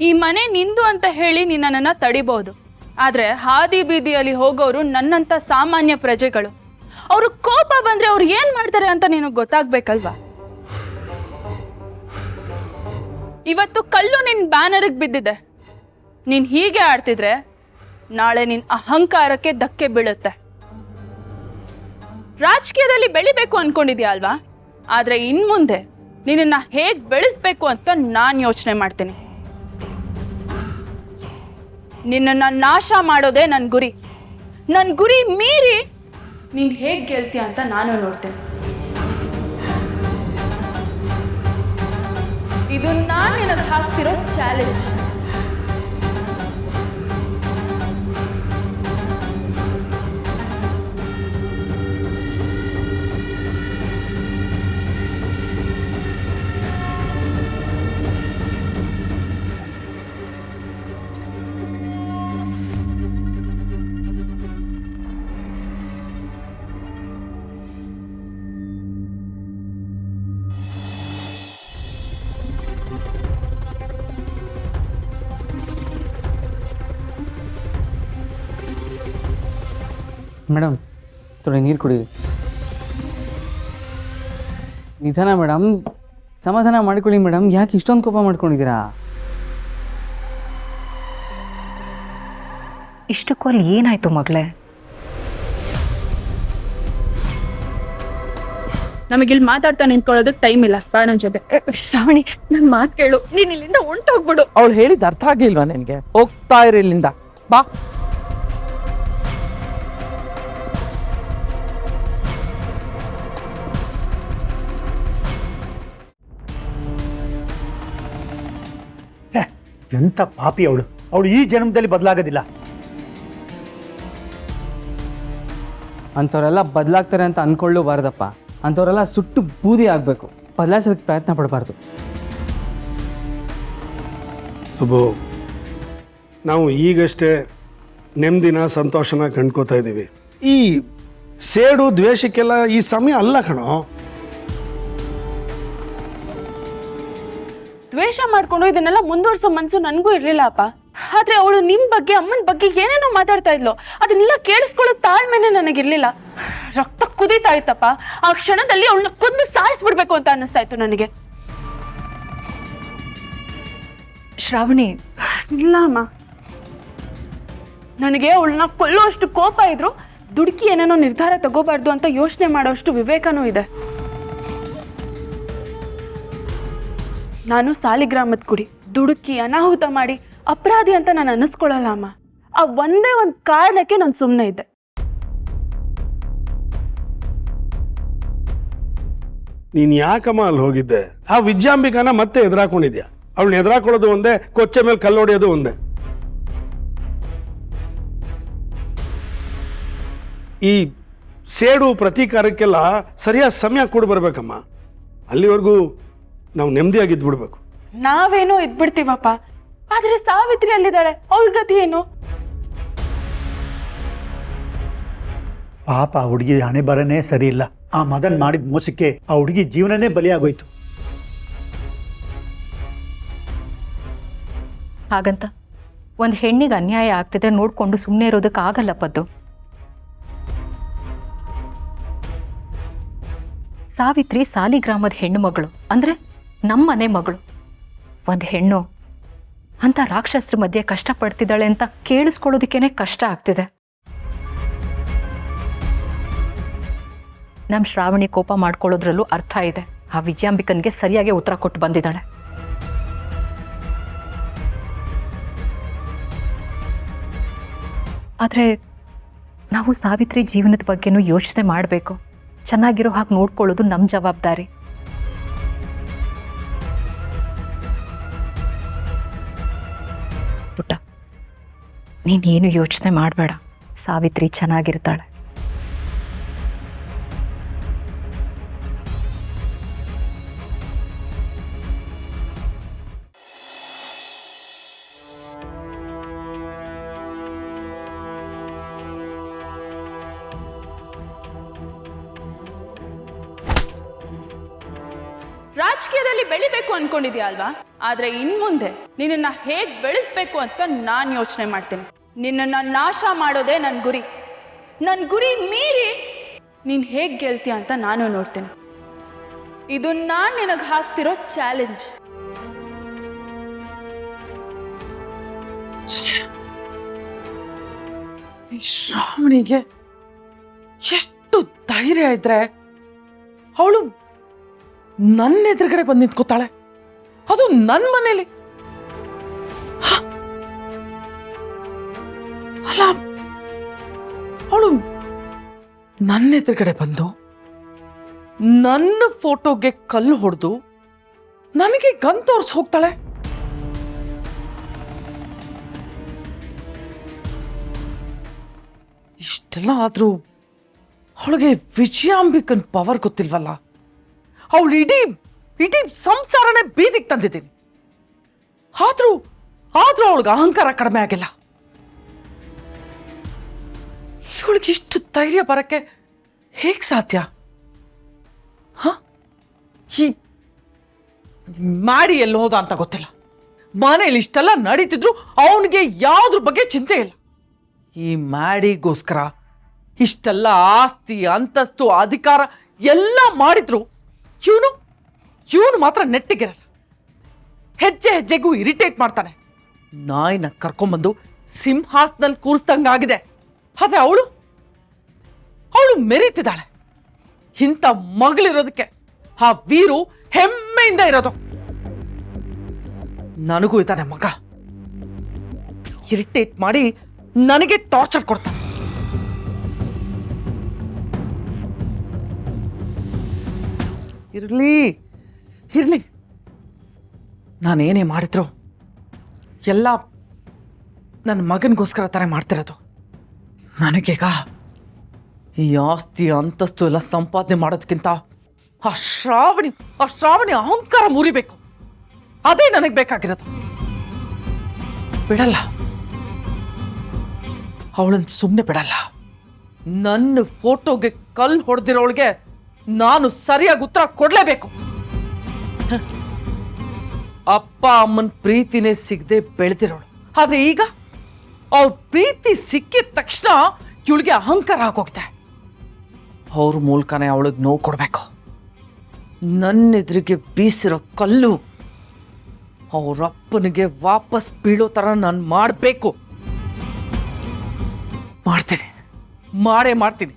ಈ ಮನೆ ನಿಂದು ಅಂತ ಹೇಳಿ ನಿನ್ನನ್ನು ತಡಿಬಹುದು. ಆದರೆ ಹಾದಿ ಬೀದಿಯಲ್ಲಿ ಹೋಗೋರು ನನ್ನಂಥ ಸಾಮಾನ್ಯ ಪ್ರಜೆಗಳು. ಅವರು ಕೋಪ ಬಂದರೆ ಅವ್ರು ಏನು ಮಾಡ್ತಾರೆ ಅಂತ ನಿನಗೆ ಗೊತ್ತಾಗಬೇಕಲ್ವಾ? ಇವತ್ತು ಕಲ್ಲು ನಿನ್ನ ಬ್ಯಾನರಿಗೆ ಬಿದ್ದಿದೆ. ನೀನು ಹೀಗೆ ಆಡ್ತಿದ್ರೆ ನಾಳೆ ನಿನ್ನ ಅಹಂಕಾರಕ್ಕೆ ಧಕ್ಕೆ ಬೀಳುತ್ತೆ. ರಾಜಕೀಯದಲ್ಲಿ ಬೆಳಿಬೇಕು ಅನ್ಕೊಂಡಿದ್ಯಾ ಅಲ್ವಾ? ಆದರೆ ಇನ್ಮುಂದೆ ನಿನ್ನನ್ನು ಹೇಗೆ ಬೆಳೆಸ್ಬೇಕು ಅಂತ ನಾನು ಯೋಚನೆ ಮಾಡ್ತೀನಿ. ನಿನ್ನನ್ನು ನಾಶ ಮಾಡೋದೇ ನನ್ನ ಗುರಿ. ನನ್ನ ಗುರಿ ಮೀರಿ ನೀನು ಹೇಗೆ ಗೆಲ್ತೀಯ ಅಂತ ನಾನು ನೋಡ್ತೇನೆ. ಇದು ನಾನು ನಿನಗೆ ಹಾಕ್ತಿರೋ ಚಾಲೆಂಜ್. ಮೇಡಮ್ ಥೋಡೆ ನೀರು ಕುಡೀರಿ. ನಿಧಾನ ಮೇಡಮ್, ಸಮಾಧಾನ ಮಾಡ್ಕೊಳ್ಳಿ ಮೇಡಮ್. ಯಾಕೆ ಇಷ್ಟೊಂದು ಕೋಪ ಮಾಡ್ಕೊಂಡಿದ್ದೀರಾ? ಇಷ್ಟಕ್ಕೂ ಅಲ್ಲಿ ಏನಾಯ್ತು ಮಗಳೇ? ನಮಗಿಲ್ಲಿ ಮಾತಾಡ್ತಾ ನಿಂತ್ಕೊಳ್ಳೋದಕ್ಕೆ ಟೈಮ್ ಇಲ್ಲ. ಬಾ ನನ್ನ ಜೊತೆ. ಶ್ರಾವಣಿ, ನನ್ನ ಮಾತು ಕೇಳು. ನೀನು ಇಲ್ಲಿಂದ ಹೊಂಟೋಗ್ಬಿಡು. ಅವಳು ಹೇಳಿದ ಅರ್ಥ ಆಗ್ಲಿಲ್ವಾ ನಿನಗೆ? ಹೋಗ್ತಾ ಇರಿ ಇಲ್ಲಿಂದ. ಬಾ. ಎಂಥ ಪಾಪಿ ಅವಳು. ಅವಳು ಈ ಜನ್ಮದಲ್ಲಿ ಬದಲಾಗೋದಿಲ್ಲ. ಅಂಥವರೆಲ್ಲ ಬದಲಾಗ್ತಾರೆ ಅಂತ ಅಂದ್ಕೊಳ್ಳಬಾರ್ದಪ್ಪ. ಅಂಥವರೆಲ್ಲ ಸುಟ್ಟು ಬೂದಿ ಆಗಬೇಕು. ಬದಲಾಯಿಸೋದಕ್ಕೆ ಪ್ರಯತ್ನ ಪಡಬಾರ್ದು. ಸುಬ್ಬು, ನಾವು ಈಗಷ್ಟೇ ನೆಮ್ಮದಿನ ಸಂತೋಷನ ಕಂಡ್ಕೋತಾ ಇದ್ದೀವಿ. ಈ ಸೇಡು ದ್ವೇಷಕ್ಕೆಲ್ಲ ಈ ಸಮಯ ಅಲ್ಲ ಕಣೋ. ದ್ವೇಷ ಮಾಡ್ಕೊಂಡು ಇದನ್ನೆಲ್ಲ ಮುಂದುವರ್ಸೋ ಮನ್ಸು ನನಗೂ ಇರ್ಲಿಲ್ಲ ಅಪ್ಪ. ಆದ್ರೆ ಅವಳು ನಿಮ್ ಬಗ್ಗೆ, ಅಮ್ಮನ ಬಗ್ಗೆ ಏನೇನೋ ಮಾತಾಡ್ತಾ ಇದ್ಲು. ಅದನ್ನೆಲ್ಲ ಕೇಳಿಸ್ಕೊಳ್ಳೋ ತಾಳ್ಮೆನೆ ನನಗಿರ್ಲಿಲ್ಲ. ರಕ್ತ ಕುದೀತಾ ಇತ್ತಪ್ಪ. ಆ ಕ್ಷಣದಲ್ಲಿ ಅವಳನ್ನ ಕುದ್ದು ಸಾಯಿಸ್ಬಿಡ್ಬೇಕು ಅಂತ ಅನ್ನಿಸ್ತಾ ಇತ್ತು ನನಗೆ. ಶ್ರಾವಣಿ, ಇಲ್ಲ ಅಮ್ಮ, ನನಗೆ ಅವಳನ್ನ ಕೊಲ್ಲುವಷ್ಟು ಕೋಪ ಇದ್ರು ದುಡುಕಿ ಏನೇನೋ ನಿರ್ಧಾರ ತಗೋಬಾರ್ದು ಅಂತ ಯೋಚನೆ ಮಾಡೋಷ್ಟು ವಿವೇಕನೂ ಇದೆ. ನಾನು ಸಾಲಿಗ್ರಾಮದ ಕುಡಿ ದುಡುಕಿ ಅನಾಹುತ ಮಾಡಿ ಅಪರಾಧಿ ಅಂತ ನಾನು ಅನ್ನಿಸ್ಕೊಳ್ಳಲ್ಲ ಅಮ್ಮ. ಆ ಒಂದೇ ಒಂದು ಕಾರಣಕ್ಕೆ ನಾನು ಸುಮ್ಮನೆ ಇದ್ದೆ. ನೀನು ಯಾಕಮ್ಮ ಅಲ್ಲಿ ಹೋಗಿದ್ದೆ? ಆ ವಿದ್ಯಾಂಬಿಕಾನ ಮತ್ತೆ ಎದುರಾಕೊಂಡಿದ್ಯಾ? ಅವಳನ್ನ ಎದುರಾಕೊಳ್ಳೋದು ಒಂದೇ, ಕೊಚ್ಚೆ ಮೇಲೆ ಕಲ್ಲೊಡೆಯೋದು ಒಂದೇ. ಈ ಸೇಡು ಪ್ರತೀಕಾರಕ್ಕೆಲ್ಲ ಸರಿಯಾದ ಸಮಯ ಕೂಡ ಬರ್ಬೇಕಮ್ಮ. ಅಲ್ಲಿವರೆಗೂ ನಾವು ನೆಮ್ಮದಿಯಾಗಿದ್ದು ಬಿಡ್ಬೇಕು. ನಾವೇನೋ ಇದ್ಬಿಡ್ತೀವಪ್ಪ, ಆದ್ರೆ ಸಾವಿತ್ರಿ ಅಲ್ಲಿದ್ದಾಳೆ. ಅವಳ ಗತಿ ಏನು? ಪಾಪ ಆ ಹುಡುಗಿ ಹಣೆ ಬರನೇ ಸರಿ ಇಲ್ಲ. ಆ ಮದನ್ ಮಾಡಿದ ಮೋಸಕ್ಕೆ ಆ ಹುಡುಗಿ ಜೀವನನೇ ಬಲಿಯಾಗೋಯ್ತು. ಹಾಗಂತ ಒಂದು ಹೆಣ್ಣಿಗೆ ಅನ್ಯಾಯ ಆಗ್ತಿದ್ರೆ ನೋಡ್ಕೊಂಡು ಸುಮ್ಮನೆ ಇರೋದಕ್ಕಾಗಲ್ಲ ಪದ್ದು. ಸಾವಿತ್ರಿ ಸಾಲಿಗ್ರಾಮದ ಹೆಣ್ಣು ಮಗಳು, ಅಂದ್ರೆ ನಮ್ಮನೆ ಮಗಳು. ಒಂದು ಹೆಣ್ಣು ಅಂತ ರಾಕ್ಷಸರ ಮಧ್ಯೆ ಕಷ್ಟಪಡ್ತಿದ್ದಾಳೆ ಅಂತ ಕೇಳಿಸ್ಕೊಳ್ಳೋದಕ್ಕೇನೆ ಕಷ್ಟ ಆಗ್ತಿದೆ. ನಮ್ಮ ಶ್ರಾವಣಿ ಕೋಪ ಮಾಡ್ಕೊಳ್ಳೋದ್ರಲ್ಲೂ ಅರ್ಥ ಇದೆ. ಆ ವಿದ್ಯಾಂಬಿಕನ್ಗೆ ಸರಿಯಾಗಿ ಉತ್ತರ ಕೊಟ್ಟು ಬಂದಿದ್ದಾಳೆ. ಆದರೆ ನಾವು ಸಾವಿತ್ರಿ ಜೀವನದ ಬಗ್ಗೆನೂ ಯೋಚನೆ ಮಾಡಬೇಕು. ಚೆನ್ನಾಗಿರೋ ಹಾಗೆ ನೋಡ್ಕೊಳ್ಳೋದು ನಮ್ಮ ಜವಾಬ್ದಾರಿ. ಪುಟ್ಟ, ನೀನೇನು ಯೋಚನೆ ಮಾಡಬೇಡ. ಸಾವಿತ್ರಿ ಚೆನ್ನಾಗಿರ್ತಾಳೆ. ರಾಜಕೀಯದಲ್ಲಿ ಬೆಳಿಬೇಕು ಅನ್ಕೊಂಡಿದ್ಯಾ ಅಲ್ವಾ? ಆದ್ರೆ ಇನ್ಮುಂದೆ ನಿನ್ನನ್ನು ಹೇಗೆ ಬೆಳೆಸ್ಬೇಕು ಅಂತ ನಾನು ಯೋಚನೆ ಮಾಡ್ತೀನಿ. ನಿನ್ನನ್ನು ನಾಶ ಮಾಡೋದೇ ನನ್ನ ಗುರಿ. ನನ್ನ ಗುರಿ ಮೀರಿ ನೀನು ಹೇಗೆ ಗೆಲ್ತೀಯ ಅಂತ ನಾನು ನೋಡ್ತೀನಿ. ಇದು ನಾನು ನಿನಗೆ ಹಾಕ್ತಿರೋ ಚಾಲೆಂಜ್. ಈ ಶ್ರಾವಣಿಗೆ ಎಷ್ಟು ಧೈರ್ಯ ಇದ್ರೆ ಅವಳು ನನ್ನ ಎದುರುಗಡೆ ಬಂದು ನಿಂತ್ಕೋತಾಳೆ, ಅದು ನನ್ನ ಮನೇಲಿ. ಅಲ್ಲ, ಅವಳು ನನ್ನ ಎದುರುಗಡೆ ಬಂದು ನನ್ನ ಫೋಟೋಗೆ ಕಲ್ಲು ಹೊಡೆದು ನನಗೆ ಗನ್ ತೋರಿಸಿ ಹೋಗ್ತಾಳೆ. ಇಷ್ಟೆಲ್ಲ ಆದ್ರೂ ಅವಳಿಗೆ ವಿಜಯಾಂಬಿಕನ್ ಪವರ್ ಗೊತ್ತಿಲ್ವಲ್ಲ. ಅವಳು ಇಡೀ ಸಂಸಾರನೇ ಬೀದಿಗೆ ತಂದಿದ್ದೀನಿ. ಆದ್ರೂ ಅವಳಿಗೆ ಅಹಂಕಾರ ಕಡಿಮೆ ಆಗಿಲ್ಲ. ಇವಳಿಗೆ ಇಷ್ಟು ಧೈರ್ಯ ಬರಕ್ಕೆ ಹೇಗೆ ಸಾಧ್ಯ? ಈ ಮಾಡಿ ಎಲ್ಲಿ ಹೋದ ಅಂತ ಗೊತ್ತಿಲ್ಲ. ಮನೇಲಿ ಇಷ್ಟೆಲ್ಲ ನಡೀತಿದ್ರು ಅವನಿಗೆ ಯಾವುದ್ರ ಬಗ್ಗೆ ಚಿಂತೆ ಇಲ್ಲ. ಈ ಮ್ಯಾಡಿಗೋಸ್ಕರ ಇಷ್ಟೆಲ್ಲ ಆಸ್ತಿ, ಅಂತಸ್ತು, ಅಧಿಕಾರ ಎಲ್ಲ ಮಾಡಿದ್ರು ಇವನು ಮಾತ್ರ ನೆಟ್ಟಿಗಿರಲ್ಲ. ಹೆಜ್ಜೆ ಹೆಜ್ಜೆಗೂ ಇರಿಟೇಟ್ ಮಾಡ್ತಾನೆ. ನಾಯಿನ ಕರ್ಕೊಂಬಂದು ಸಿಂಹಾಸನಲ್ಲಿ ಕೂರಿಸ್ದಂಗಾಗಿದೆ. ಆದ್ರೆ ಅವಳು ಮೆರೀತಿದ್ದಾಳೆ. ಇಂಥ ಮಗಳಿರೋದಕ್ಕೆ ಆ ವೀರು ಹೆಮ್ಮೆಯಿಂದ ಇರೋದು. ನನಗೂ ಇದ್ದಾನೆ ಮಗ, ಇರಿಟೇಟ್ ಮಾಡಿ ನನಗೆ ಟಾರ್ಚರ್ ಕೊಡ್ತಾನೆ. ಇರ್ಲಿ ನಾನೇನೇ ಮಾಡಿದ್ರು ಎಲ್ಲ ನನ್ನ ಮಗನಿಗೋಸ್ಕರ ತರ ಮಾಡ್ತಿರೋದು. ನನಗೀಗ ಈ ಆಸ್ತಿ ಅಂತಸ್ತು ಎಲ್ಲ ಸಂಪಾದನೆ ಮಾಡೋದಕ್ಕಿಂತ ಆ ಶ್ರಾವಣಿ ಅಹಂಕಾರ ಮುರಿಬೇಕು. ಅದೇ ನನಗೆ ಬೇಕಾಗಿರೋದು. ಬಿಡಲ್ಲ, ಅವಳನ್ನು ಸುಮ್ಮನೆ ಬಿಡಲ್ಲ. ನನ್ನ ಫೋಟೋಗೆ ಕಲ್ಲು ಹೊಡೆದಿರೋಳಿಗೆ ನಾನು ಸರಿಯಾಗಿ ಉತ್ತರ ಕೊಡ್ಲೇಬೇಕು. ಅಪ್ಪ ಅಮ್ಮನ ಪ್ರೀತಿನೇ ಸಿಗದೆ ಬೆಳೆದಿರೋಳು. ಆದ್ರೆ ಈಗ ಅವ್ರ ಪ್ರೀತಿ ಸಿಕ್ಕಿದ ತಕ್ಷಣ ಇವಳಿಗೆ ಅಹಂಕಾರ ಆಗೋಗಿದೆ. ಅವ್ರ ಮೂಲಕನೇ ಅವಳಿಗೆ ನೋವು ಕೊಡಬೇಕು. ನನ್ನ ಎದುರಿಗೆ ಬೀಸಿರೋ ಕಲ್ಲು ಅವರಪ್ಪನಿಗೆ ವಾಪಸ್ ಬೀಳೋ ಥರ ನಾನು ಮಾಡಬೇಕು. ಮಾಡ್ತೀನಿ, ಮಾಡೇ ಮಾಡ್ತೀನಿ.